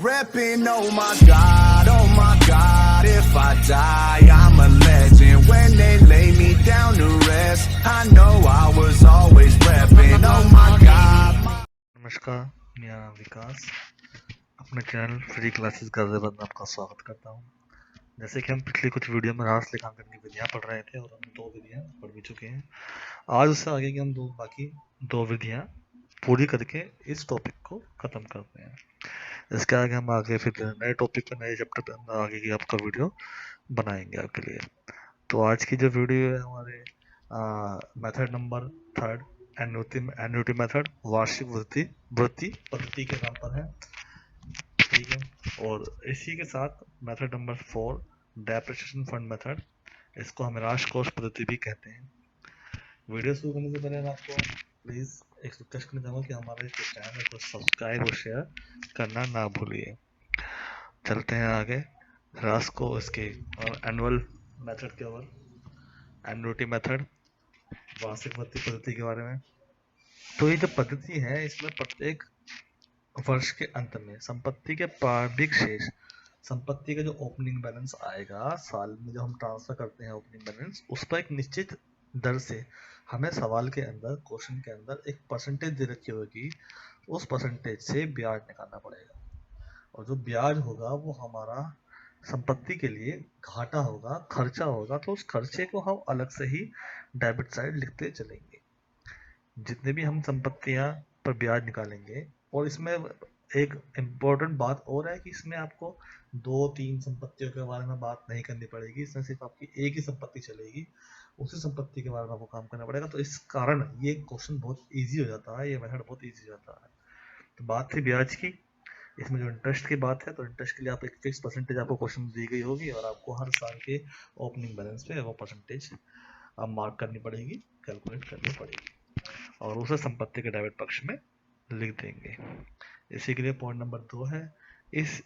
Reppin', oh my God, if I die, I'm a legend. When they lay me down to rest, I know I was always reppin', oh my God. नमस्कार, मेरा नाम विकास। अपने channel free classes Ghaziabad में आपका स्वागत करता हूँ। जैसे कि हम पिछली कुछ वीडियो में ह्रास लेखांकन की विधियाँ पढ़ रहे थे और हम 2 विधियाँ पढ़ भी चुके हैं। आज उससे आगे की हम बाकी 2 विधियाँ पूरी करके इस टॉपिक को ख़त्म करते हैं। इसके आगे हम आगे फिर नए टॉपिक पे नए चैप्टर पे आगे की आपका वीडियो बनाएंगे आपके लिए। तो आज की जो वीडियो है हमारे मेथड नंबर 3 एन्युटी मेथड वार्षिक वृत्ति पद्धति के नाम पर है, ठीक है। और इसी के साथ method number 4 depreciation fund method, इसको हम राशकोष पद्धति भी कहते हैं। वीडियो शुरू करने से पहले मैं आपको प्लीज़ एक रिक्वेस्ट करना चाहूँगा कि हमारे इस चैनल को सब्सक्राइब और शेयर करना ना भूलिए। चलते हैं आगे राशको इसके एनुअल मेथड के ओर, एन्युटी मेथड वार्षिक वृत्ति पद्धति के बारे में। तो ये जो पद्धति है इसमें प्रत्येक वर्ष के अंत में संपत्ति के प्रारंभिक शेष, संपत्ति का जो ओपनिंग बैलेंस आएगा साल में, जो हम ट्रांसफर करते हैं ओपनिंग बैलेंस, उस पर एक निश्चित दर से हमें सवाल के अंदर, क्वेश्चन के अंदर एक परसेंटेज दे रखी होगी, उस परसेंटेज से ब्याज निकालना पड़ेगा। और जो ब्याज होगा वो हमारा संपत्ति के लिए घाटा होगा, खर्चा होगा, तो उस खर्चे को हम अलग से ही डेबिट साइड लिखते चलेंगे। जितने भी हम संपत्तियां पर ब्याज निकालेंगे, और इसमें एक इम्पोर्टेंट बात और है कि इसमें आपको 2-3 संपत्तियों के बारे में बात नहीं करनी पड़ेगी, इसमें सिर्फ आपकी एक ही संपत्ति चलेगी, उसी संपत्ति के बारे में आपको काम करना पड़ेगा। तो इस कारण ये क्वेश्चन बहुत इजी हो जाता है, ये मेथड बहुत इजी हो जाता है। तो बात थी ब्याज की, इसमें जो इंटरेस्ट की बात है, तो इंटरेस्ट के लिए आप एक फिक्स परसेंटेज आपको क्वेश्चन दी गई होगी और आपको हर साल के ओपनिंग बैलेंस पे वो परसेंटेज आप मार्क करनी पड़ेगी, कैलकुलेट करनी पड़ेगी और उसे संपत्ति के डेबिट पक्ष में लिख देंगे। इसी के लिए पॉइंट नंबर 2 है, इस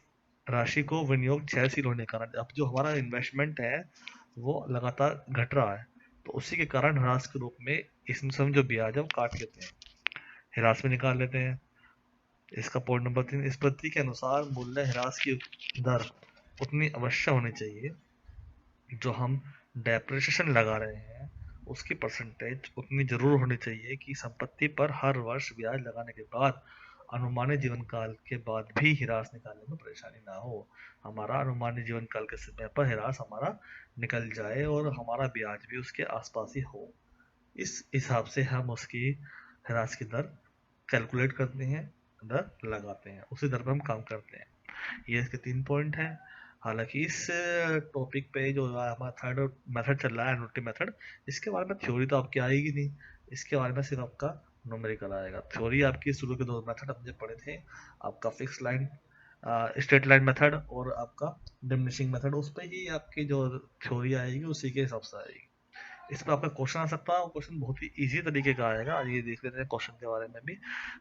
राशि को विनियोग क्षयशील होने के कारण, अब जो हमारा इन्वेस्टमेंट है वो लगातार घट रहा है, तो उसी के कारण ह्रास के रूप में इसमें से हम जो ब्याज है वो काट लेते हैं, ह्रास में निकाल लेते हैं। इसका पॉइंट नंबर 3, इस पद्धति के अनुसार मूल्य ह्रास की दर उतनी अवश्य होनी चाहिए, जो हम डेप्रिसिएशन लगा रहे हैं उसकी परसेंटेज उतनी जरूर होनी चाहिए कि संपत्ति पर हर वर्ष ब्याज लगाने के बाद अनुमानित जीवन काल के बाद भी ह्रास निकालने में परेशानी ना हो। हमारा अनुमानित जीवन काल के समय पर ह्रास हमारा निकल जाए और हमारा ब्याज भी उसके आसपास ही हो। इस हिसाब से हम उसकी ह्रास की दर कैलकुलेट करते हैं, दर लगाते हैं, उसी दर पर हम काम करते हैं। ये इसके 3 पॉइंट हैं। हालांकि इस टॉपिक पे जो हमारा थर्ड मेथड चल रहा है, एन्युटी मेथड, इसके बारे में थ्योरी तो आपकी आएगी नहीं, इसके बारे में सिर्फ आपका न्यूमेरिकल आएगा। थ्योरी आपकी शुरू के 2 मेथड हमने पढ़े थे, आपका fix line straight line method और आपका डिमिनिशिंग मेथड, उस पर ही आपकी जो थ्योरी आएगी उसी के हिसाब से आएगी। इस पर आपका क्वेश्चन आ सकता है, क्वेश्चन बहुत ही इजी तरीके का आएगा। ये देख लेते हैं क्वेश्चन के बारे में भी।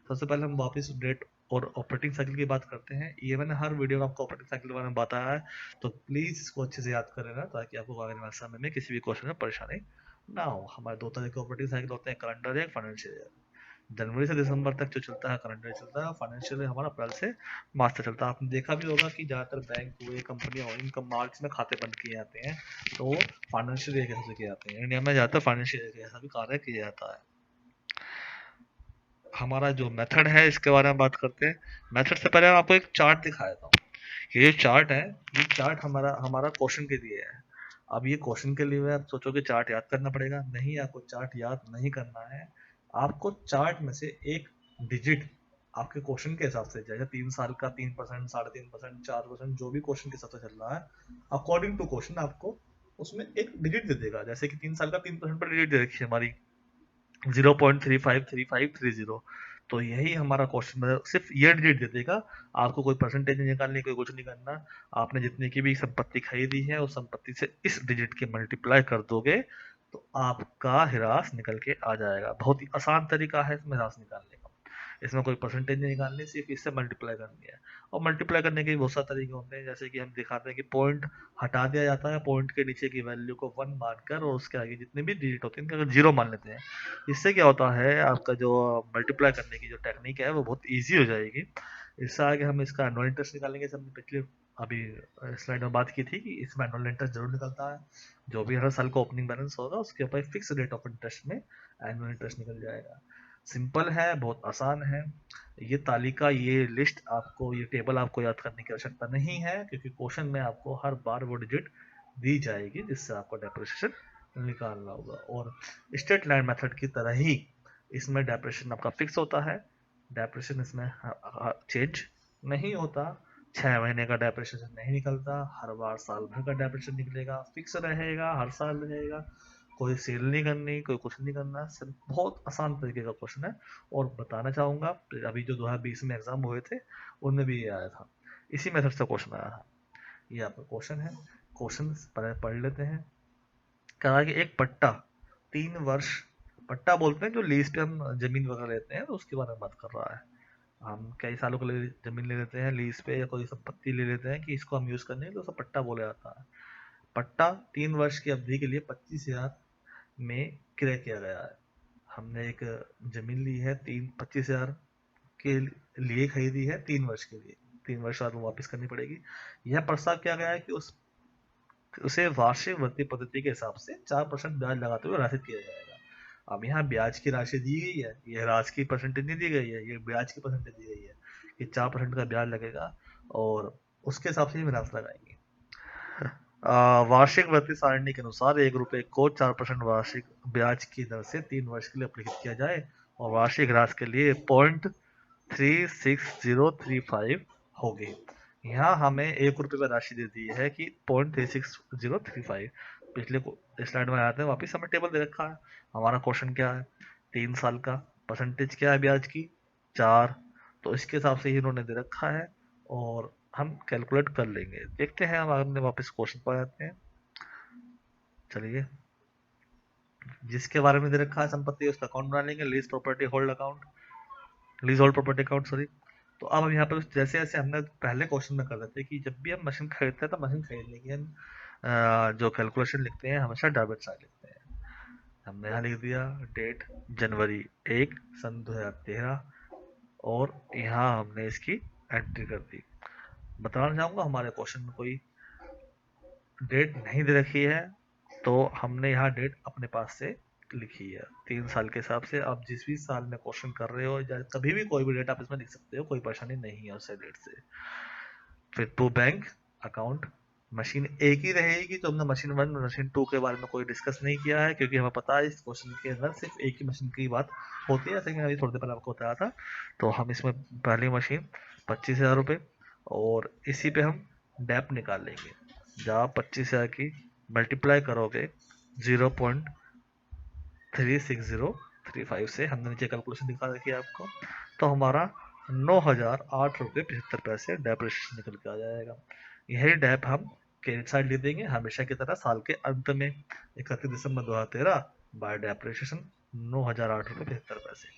सबसे पहले हम वापस डेट और ऑपरेटिंग साइकिल की बात करते हैं। ये मैंने हर वीडियो में आपको ऑपरेटिंग साइकिल के बारे में बताया है, तो प्लीज इसको अच्छे से याद कर लेना ताकि आपको आगे वाले समय में किसी भी क्वेश्चन में परेशानी ना हो। हमारे 2 तरह के ऑपरेटिंग साइकिल होते हैं, कैलेंडर ईयर, फाइनेंशियल ईयर। जनवरी से दिसंबर तक जो चलता है कैलेंडर चलता है, फाइनेंशियल ईयर हमारा अप्रैल से मार्च तक चलता है। आपने देखा भी होगा कि ज़्यादातर बैंक हुए, कंपनियां हुई, इनका मार्च में खाते बंद किए जाते हैं, तो वो फाइनेंशियल ईयर के हिसाब से किए जाते हैं। इंडिया में ज़्यादातर फाइनेंशियल ईयर के हिसाब से कार्य किया जाता है। हमारा जो मेथड है इसके बारे में बात करते हैं। मेथड से पहले मैं आपको एक चार्ट दिखा देता हूँ। ये जो चार्ट है, ये चार्ट हमारा हमारा क्वेश्चन के लिए है। अब ये क्वेश्चन के लिए आप सोचोगे चार्ट याद करना पड़ेगा, नहीं, आपको चार्ट याद नहीं करना है। आपको चार्ट में से एक डिजिट आपके क्वेश्चन के हिसाब से, जैसे 3 साल का 3%, 3.5%, 4%, जो भी क्वेश्चन के हिसाब से चल रहा है, अकॉर्डिंग टू क्वेश्चन आपको उसमें एक डिजिट दे देगा। जैसे कि 3 साल का 3% पर डिजिट दे रखी है हमारी 0.353530, तो यही हमारा क्वेश्चन है, सिर्फ ये डिजिट दे देगा। आपको कोई परसेंटेज नहीं निकालनी, कोई कुछ नहीं करना। आपने जितनी की भी संपत्ति खरीदी है उस संपत्ति से इस डिजिट के मल्टीप्लाई कर दोगे तो आपका ह्रास निकल के आ जाएगा। बहुत ही आसान तरीका है इसमें ह्रास निकालने का, इसमें कोई परसेंटेज नहीं निकालनी, सिर्फ इससे मल्टीप्लाई करनी है। और मल्टीप्लाई करने के बहुत सारे तरीके होते हैं, जैसे कि हम दिखाते हैं कि पॉइंट हटा दिया जाता है, पॉइंट के नीचे की वैल्यू को 1 मानकर और उसके आगे जितने भी डिजिट होते हैं उनका 0 मान लेते हैं। इससे क्या होता है, आपका जो मल्टीप्लाई करने की जो टेक्निक है वो बहुत ईजी हो जाएगी। इससे आगे हम इसका एनुअल इंटरेस्ट निकालेंगे। हमने पिछले अभी स्लाइड में बात की थी कि इसमें एनुअल इंटरेस्ट जरूर निकलता है। जो भी हर साल का ओपनिंग बैलेंस होगा उसके ऊपर फिक्स रेट ऑफ इंटरेस्ट में एनुअल इंटरेस्ट निकल जाएगा। सिंपल है, बहुत आसान है। ये तालिका, ये लिस्ट आपको, ये टेबल आपको याद करने की आवश्यकता नहीं है, क्योंकि क्वेश्चन में आपको हर बार वो डिजिट दी जाएगी जिससे आपको डेप्रिसिएशन निकालना होगा। और स्ट्रेट लाइन मेथड की तरह ही इसमें डेप्रिसिएशन आपका फिक्स होता है। डेप्रिसिएशन इसमें चेंज नहीं होता। 6 महीने का डेप्रिसिएशन नहीं निकलता, हर बार साल भर का डेप्रिसिएशन निकलेगा, फिक्स रहेगा, हर साल रहेगा। कोई सेल नहीं करनी, कोई कुछ नहीं करना, सिर्फ बहुत आसान तरीके का क्वेश्चन है। और बताना चाहूंगा, अभी जो 2020 में एग्जाम हुए थे उनमें भी ये आया था, इसी मेथड से क्वेश्चन आया था। ये आपका क्वेश्चन है, क्वेश्चन पढ़ लेते हैं। कहा कि एक पट्टा 3 वर्ष, पट्टा बोलते हैं जो लीज पे हम जमीन वगैरह लेते हैं, तो उसके बारे में बात कर रहा है। हम कई सालों के लिए जमीन ले लेते हैं लीज पे, या कोई संपत्ति ले लेते हैं कि इसको हम यूज करने के लिए, तो उसे पट्टा बोला जाता है। पट्टा 3 वर्ष की अवधि के लिए 25,000 में क्रय किया गया है। हमने एक जमीन ली है 25,000 के लिए खरीदी है 3 वर्ष के लिए, 3 वर्ष बाद वो वापस करनी पड़ेगी। यह प्रस्ताव किया गया है कि उसे वार्षिक वृद्धि पद्धति के हिसाब से 4% ब्याज लगाते हुए राशि किया जाएगा। अब यहाँ ब्याज की राशि दी गई है, यह राशि की परसेंटेज नहीं दी गई है, ये ब्याज की परसेंटेज दी गई है कि 4% का ब्याज लगेगा और उसके हिसाब से राशि लगाएंगे। वार्षिक वृद्धि सारणी के अनुसार 1 रुपए को 4% वार्षिक ब्याज की दर से 3 वर्ष के लिए अपलिखित किया जाए और वार्षिक राशि के लिए 0.36035 होगी। यहाँ हमें 1 रुपए का राशि दे दी है कि 0.36035। पिछले स्लाइड में आते हैं वापिस, हमें टेबल दे रखा है। हमारा क्वेश्चन क्या है, 3 साल का, परसेंटेज क्या है ब्याज की 4, तो इसके हिसाब से ही इन्होंने दे रखा है और हम कैलकुलेट कर लेंगे। देखते हैं, हम हमने वापस क्वेश्चन पर आते हैं। चलिए, जिसके बारे में दे रखा है संपत्ति, उसका अकाउंट बना लेंगे, lease property hold account, lease hold property account, sorry. तो अब हम यहाँ पर जैसे जैसे हमने पहले क्वेश्चन में कर रहे थे कि जब भी हम मशीन खरीदते हैं तो मशीन खरीदने की हम जो कैलकुलेशन लिखते हैं हमेशा डेबिट साइड लिखते हैं। हमने यहाँ लिख दिया डेट जनवरी 1 सन 2013 और यहाँ हमने इसकी एंट्री कर दी। बताना चाहूंगा, हमारे क्वेश्चन में कोई डेट नहीं दे रखी है, तो हमने यहाँ डेट अपने पास से लिखी है 3 साल के हिसाब से। आप जिस भी साल में क्वेश्चन कर रहे हो या कभी भी कोई भी डेट आप इसमें लिख सकते हो, कोई परेशानी नहीं है उससे डेट से। फिर टू बैंक अकाउंट, मशीन एक ही रहेगी, तो हमने मशीन 1 मशीन 2 के बारे में कोई डिस्कस नहीं किया है, क्योंकि हमें पता है इस क्वेश्चन के अंदर सिर्फ एक ही मशीन की बात होती है, जैसे कि अभी थोड़ी देर पहले आपको बताया था। तो हम इसमें पहली मशीन 25,000 रुपये और इसी पे हम डेप निकाल लेंगे। जब आप 25,000 की मल्टीप्लाई करोगे 0.36035 से, हमने नीचे कैलकुलेशन दिखा रखी है आपको, तो हमारा 9,008 रुपये 75 पैसे डेप्रिसिएशन निकल के आ जाएगा। यही डेप हम क्रेडिट साइड ले देंगे हमेशा की तरह साल के अंत में, 31 दिसंबर 2013 बाय डेप्रिसिएशन 9,008 रुपये 75 पैसे।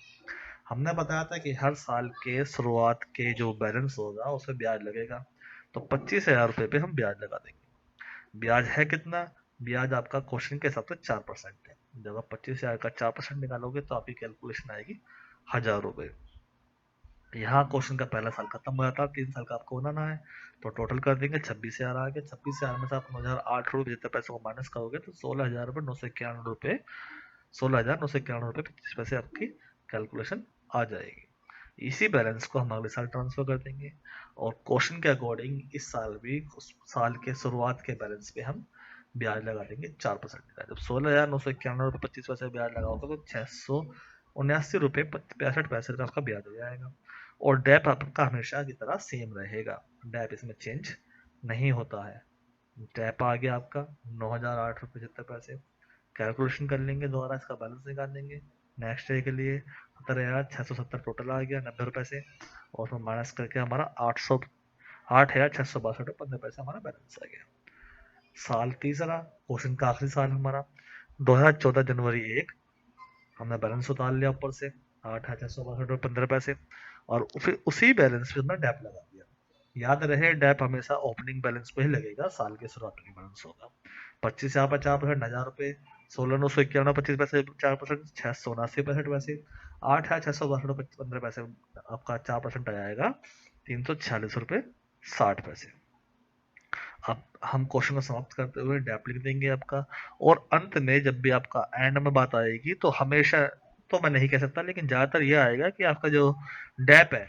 हमने बताया था कि हर साल के शुरुआत के जो बैलेंस होगा उसमें ब्याज लगेगा, तो 25,000 रुपये पे हम ब्याज लगा देंगे। ब्याज है कितना, ब्याज आपका क्वेश्चन के हिसाब से 4% है। जब आप 25,000 का 4% निकालोगे तो आपकी कैलकुलेशन आएगी 1,000 रुपये। यहाँ क्वेश्चन का पहला साल खत्म हो जाता है, 3 साल का आपको बनाना है, तो टोटल कर देंगे 26,000 आ गया। 26,000 में से आप 9,008 रुपये 75 पैसे को माइनस करोगे तो 16,991 रुपये 16,991 रुपये 25 पैसे आपकी कैलकुलेशन आ जाएगी। इसी बैलेंस को हम अगले साल ट्रांसफर कर देंगे और क्वेश्चन के अकॉर्डिंग इस साल भी उस साल के शुरुआत के बैलेंस पे हम ब्याज लगा देंगे 4% का। जब 16,991 रुपये 25 पैसे ब्याज लगाओगे तो 679 रुपये 65 पैसे का आपका ब्याज हो जाएगा। और डेप आपका हमेशा की तरह सेम रहेगा, डेप इसमें चेंज नहीं होता है। डेप आ गया आपका 9,008 रुपये 75 पैसे। कैलकुलेशन कर लेंगे दोबारा, इसका बैलेंस निकाल लेंगे नेक्स्ट डे के लिए। 17,670 टोटल आ गया 90 रुपये से, और उसमें माइनस करके हमारा 8,662 रुपये 15 पैसे हमारा बैलेंस आ गया। साल तीसरा, क्वेश्चन का आखिरी साल हमारा 2014 जनवरी 1, हमने बैलेंस उतार लिया ऊपर से 8,662 रुपये 15 पैसे, और फिर उसी बैलेंस पे हमने डेप लगा दिया। याद रहे डेप हमेशा ओपनिंग बैलेंस पे ही लगेगा, साल के शुरुआत में बैलेंस होगा। 25,000 पर 4%, 1,000 रुपये, 16,991 25 पैसे 4%, 679 65 पैसे, 8,662 रुपये 15 पैसे आपका 4% आ जाएगा 346 रुपये 60 पैसे। अब हम क्वेश्चन को समाप्त करते हुए डैप लिख देंगे आपका, और अंत में जब भी आपका एंड में बात आएगी तो हमेशा, तो मैं नहीं कह सकता लेकिन ज़्यादातर ये आएगा कि आपका जो डैप है,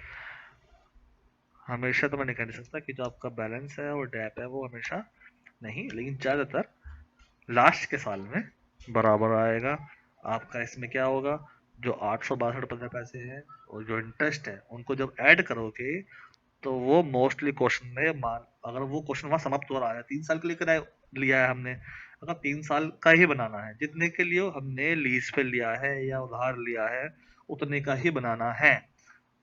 हमेशा तो मैं नहीं कह सकता कि जो आपका बैलेंस है और डैप है वो हमेशा नहीं, लेकिन ज़्यादातर लास्ट के साल में बराबर आएगा। आपका इसमें क्या होगा, जो 862 पैसे हैं और जो इंटरेस्ट है उनको जब ऐड करोगे तो वो मोस्टली क्वेश्चन में मान, अगर वो क्वेश्चन वहां समाप्त हो रहा है 3 साल के लिए लिया है हमने, अगर 3 साल का ही बनाना है, जितने के लिए हमने लीज पे लिया है या उधार लिया है उतने का ही बनाना है,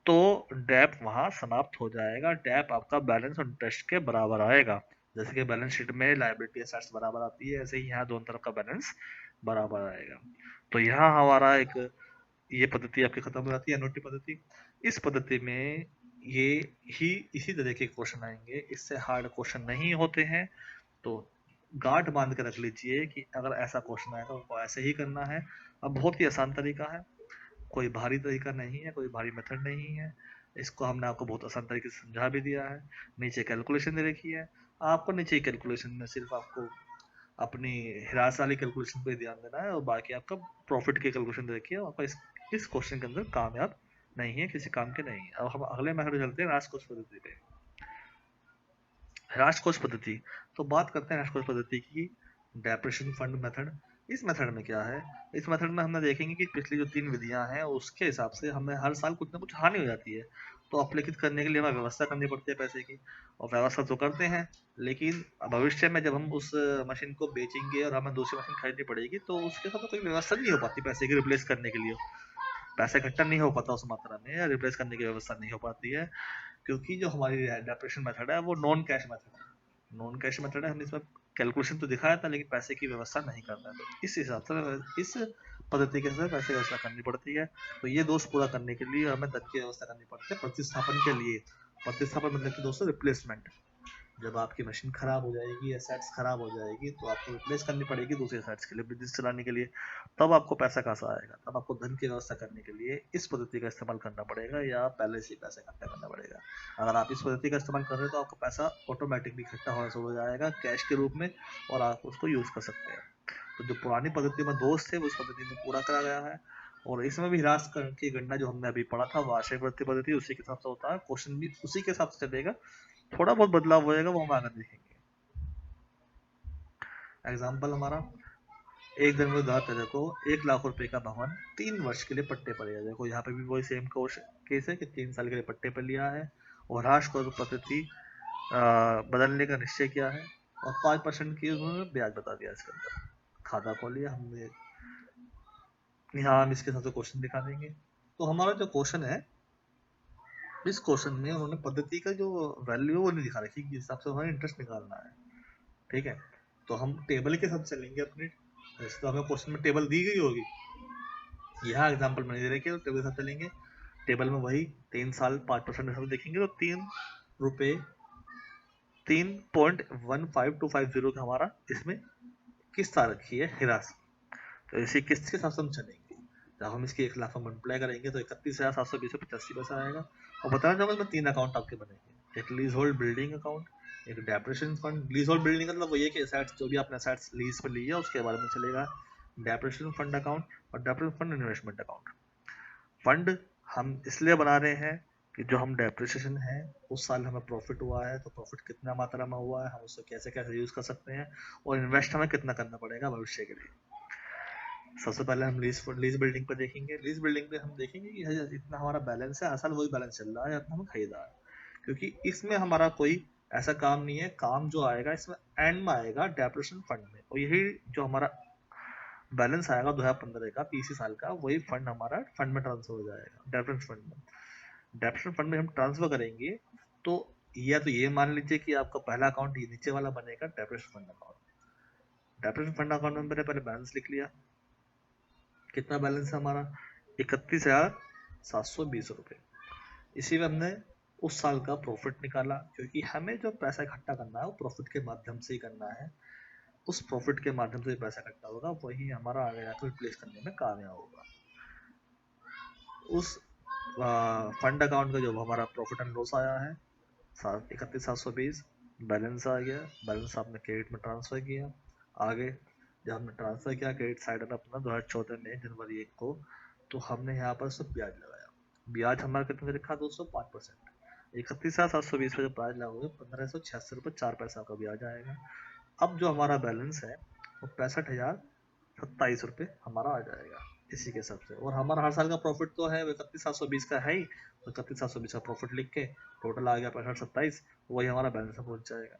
तो डैप वहां समाप्त हो जाएगा। डैप आपका बैलेंस और इंटरेस्ट के बराबर आएगा। जैसे कि बैलेंस शीट में लायबिलिटी एसेट्स बराबर आती है, ऐसे ही यहाँ दोनों तरफ का बैलेंस बराबर आएगा। तो यहाँ हमारा एक ये पद्धति आपकी खत्म हो जाती है, एनओटी पद्धति। इस पद्धति में ये ही इसी तरह के क्वेश्चन आएंगे, इससे हार्ड क्वेश्चन नहीं होते हैं। तो गांठ बांध के रख लीजिए कि अगर ऐसा क्वेश्चन आएगा तो ऐसे ही करना है। अब बहुत ही आसान तरीका है, कोई भारी तरीका नहीं है, कोई भारी मेथड नहीं है। इसको हमने आपको बहुत आसान तरीके से समझा भी दिया है। नीचे कैलकुलेशन दे रखी है, आपको नीचे कैलकुलेशन में सिर्फ आपको अपनी हिरास वाली कैलकुलेशन पे ध्यान देना है और बाकी आपका प्रॉफिट की कैलकुलेशन दे रखी है। आपका इस क्वेश्चन के अंदर कामयाब नहीं है, किसी काम के नहीं है। अब हम अगले मेथड चलते हैं, राज कोष पद्धति पे। राज कोष पद्धति, तो बात करते हैं राज कोष पद्धति की, डेप्रेशन फंड मेथड। इस मेथड में क्या है, इस मेथड में हमने देखेंगे कि पिछली जो 3 विधियां हैं उसके हिसाब से हमें हर साल कुछ ना कुछ हानि हो जाती है, तो अपलिखित करने के लिए हमें व्यवस्था करनी पड़ती है पैसे की, और व्यवस्था तो करते हैं, लेकिन भविष्य में जब हम उस मशीन को बेचेंगे और हमें दूसरी मशीन खरीदनी पड़ेगी तो उसके साथ कोई व्यवस्था नहीं हो पाती पैसे की रिप्लेस करने के लिए, पैसा इकट्ठा नहीं हो पाता उस मात्रा में, या रिप्लेस करने की व्यवस्था नहीं हो पाती है, क्योंकि जो हमारी डेप्रेशन मेथड है वो नॉन कैश मेथड है। नॉन कैश मेथड है, हम इसमें कैलकुलेशन तो दिखाया था लेकिन पैसे की व्यवस्था नहीं करता है, तो इस हिसाब से इस पद्धति के साथ पैसे व्यवस्था करनी पड़ती है। तो ये दोष पूरा करने के लिए हमें धन की व्यवस्था करनी पड़ती है प्रतिस्थापन के लिए। प्रतिस्थापन मतलब कि दोस्तों रिप्लेसमेंट, जब आपकी मशीन खराब हो जाएगी, एसेट्स खराब हो जाएगी तो आपको रिप्लेस करनी पड़ेगी दूसरे एसेट्स के लिए, बिजनेस चलाने के लिए, तब आपको पैसा कहाँ आएगा, तब आपको धन की व्यवस्था करने के लिए इस पद्धति का इस्तेमाल करना पड़ेगा या पहले से ही पैसा इकट्ठा करना पड़ेगा। अगर आप इस पद्धति का इस्तेमाल कर रहे हो तो आपका पैसा ऑटोमेटिकली इकट्ठा होना शुरू हो जाएगा कैश के रूप में, और आप उसको यूज कर सकते हैं। तो जो पुरानी पद्धति में दोष थे वो इस पद्धति में पूरा करा गया है, और इसमें भी ह्रास की गणना जो हमने अभी पढ़ा था वार्षिक वृद्धि पद्धति, उसी के हिसाब से होता है, क्वेश्चन भी उसी के हिसाब से चलेगा, थोड़ा बहुत बदलाव हो जाएगा वो हम आगे देखेंगे। एग्जाम्पल हमारा, एक दिन में उधार तेरे को 1 लाख रुपए का भवन 3 वर्ष के लिए पट्टे पर लिया। देखो यहाँ पे भी वही सेम केस है कि 3 साल के लिए पट्टे पर लिया है, और ह्रास को पद्धति बदलने का निश्चय किया है, और 5% की उन्होंने ब्याज बता दिया इसके अंदर। खाता खोल लिया हमने, यहाँ हम इसके साथ क्वेश्चन दिखा देंगे। तो हमारा जो क्वेश्चन है, इस क्वेश्चन में उन्होंने पद्धति का जो वैल्यू वो नहीं दिखा रखी, जिस हिसाब से हमें इंटरेस्ट निकालना है, ठीक है। तो हम टेबल के साथ चलेंगे अपने, वैसे तो हमें क्वेश्चन में टेबल दी गई होगी, यहाँ एग्जांपल में दे रखे, तो टेबल के साथ चलेंगे। टेबल में वही 3 साल 5% हिसाब देखेंगे तो 3.15250 का हमारा इसमें किस्त आ रखी है हिरास। तो इसी किस्त के साथ हम चलेंगे। जब हम इसकी 1 लाख में मल्टीप्लाई करेंगे तो 31,720.85 आएगा। और बताना चाहूंगा इसमें 3 अकाउंट आपके बनेंगे, एक लीज होल्ड बिल्डिंग अकाउंट, एक depreciation fund. Leasehold building मतलब वो ये कि एसेट्स जो भी आपने एसेट्स लीज पर ली है उसके बारे में चलेगा। डेप्रेशन फंड अकाउंट और depreciation fund investment account. Fund हम इसलिए बना रहे हैं कि जो हम डेप्रिसिएशन है उस साल हमें प्रॉफिट हुआ है तो प्रॉफिट कितना मात्रा में हुआ है, हम उसको कैसे कैसे यूज कर सकते हैं, और इन्वेस्ट हमें कितना करना पड़ेगा भविष्य के लिए। सबसे पहले हम लीज बिल्डिंग पर देखेंगे। लीज बिल्डिंग पे हम देखेंगे कि इतना हमारा बैलेंस है, असल वही बैलेंस चल रहा है, इतना हमें खरीदा है, क्योंकि इसमें हमारा कोई ऐसा काम नहीं है। काम जो आएगा इसमें एंड में आएगा डेप्रिसिएशन फंड में, और यही जो हमारा बैलेंस आएगा 2015 का पीसी साल का, वही फंड हमारा फंड में ट्रांसफर हो जाएगा, डेप्रिसिएशन फंड में। डेप्रिसिएशन फंड में हम ट्रांसफर करेंगे तो या तो ये मान लीजिए कि आपका पहला अकाउंट ये नीचे वाला बनेगा depreciation fund account. Depreciation fund account में मैंने पहले बैलेंस लिख लिया, कितना बैलेंस है हमारा 31,720 रुपये। इसी में हमने उस साल का प्रॉफिट निकाला, क्योंकि हमें जो पैसा इकट्ठा करना है वो प्रॉफिट के माध्यम से ही करना है। उस प्रॉफिट के माध्यम से पैसा इकट्ठा होगा, वही हमारा आगे जाकर रिप्लेस करने में कामयाब होगा। उस फंड अकाउंट का जो हमारा प्रॉफिट एंड लॉस आया है 31,720 बैलेंस आ गया। बैलेंस आपने क्रेडिट में ट्रांसफर किया। आगे जब हमने ट्रांसफर किया क्रेडिट साइड में अपना 2014 में जनवरी 1 को, तो हमने यहाँ पर सब ब्याज लगाया। ब्याज हमारा कितना लिखा 205%। 31,720 पे जब ब्याज लगाओगे 1576 रुपये 4 पैसा का ब्याज आएगा। अब जो हमारा बैलेंस है वो 65,027 रुपये हमारा आ जाएगा इसी के हिसाब से। और हमारा हर साल का प्रॉफिट तो है 31,720 का है ही, तो 31,720 का प्रॉफिट लिख के टोटल आ गया 65,27, वही हमारा बैलेंस में पहुंच जाएगा।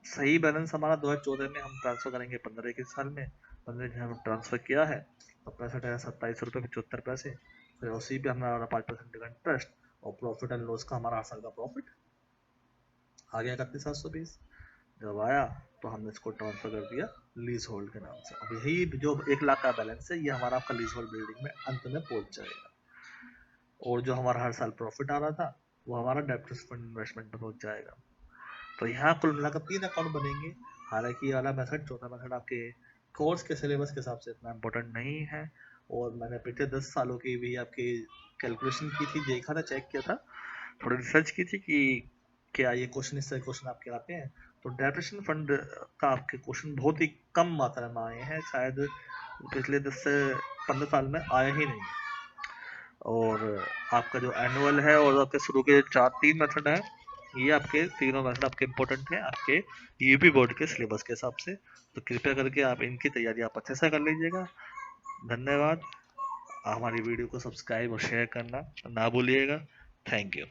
सही बैलेंस हमारा 2014 में हम ट्रांसफर करेंगे 15 के साल में, 15 में हम ट्रांसफर किया है तो 65,027 रुपये 75 पैसे, फिर उसी पे हमारा 5% का इंटरेस्ट और प्रॉफिट एंड लॉस का हमारा हर साल का प्रॉफिट आ गया 31,720। जब आया तो हमने इसको ट्रांसफर कर दिया लीज होल्ड के नाम से। अब यही जो 1 लाख का बैलेंस है ये हमारा आपका लीज होल्ड बिल्डिंग में अंत में पहुंच जाएगा। और जो हमारा हर साल प्रॉफिट आ रहा था वो हमारा डेब्ट फंड इन्वेस्टमेंट में पहुंच जाएगा। तो यहाँ कुल मिलाकर 3 अकाउंट बनेंगे। हालांकि ये वाला मेथड, चौथा मेथड आपके कोर्स के सिलेबस के हिसाब से इतना इम्पोर्टेंट नहीं है, और मैंने पिछले 10 सालों की भी आपकी कैलकुलेशन की थी, देखा था, चेक किया था, थोड़ी रिसर्च की थी कि क्या ये क्वेश्चन इस तरह क्वेश्चन आपके आते हैं। तो डेप्रेशन फंड का आपके क्वेश्चन बहुत ही कम मात्रा में आए हैं, शायद पिछले 10 से 15 साल में आया ही नहीं। और आपका जो एनुअल है और आपके शुरू के 3 मेथड है, ये आपके तीनों मेथड आपके इम्पोर्टेंट है आपके यूपी बोर्ड के सिलेबस के हिसाब से। तो कृपया करके आप इनकी तैयारी आप अच्छे से कर लीजिएगा। धन्यवाद। हमारी वीडियो को सब्सक्राइब और शेयर करना ना भूलिएगा। Thank you.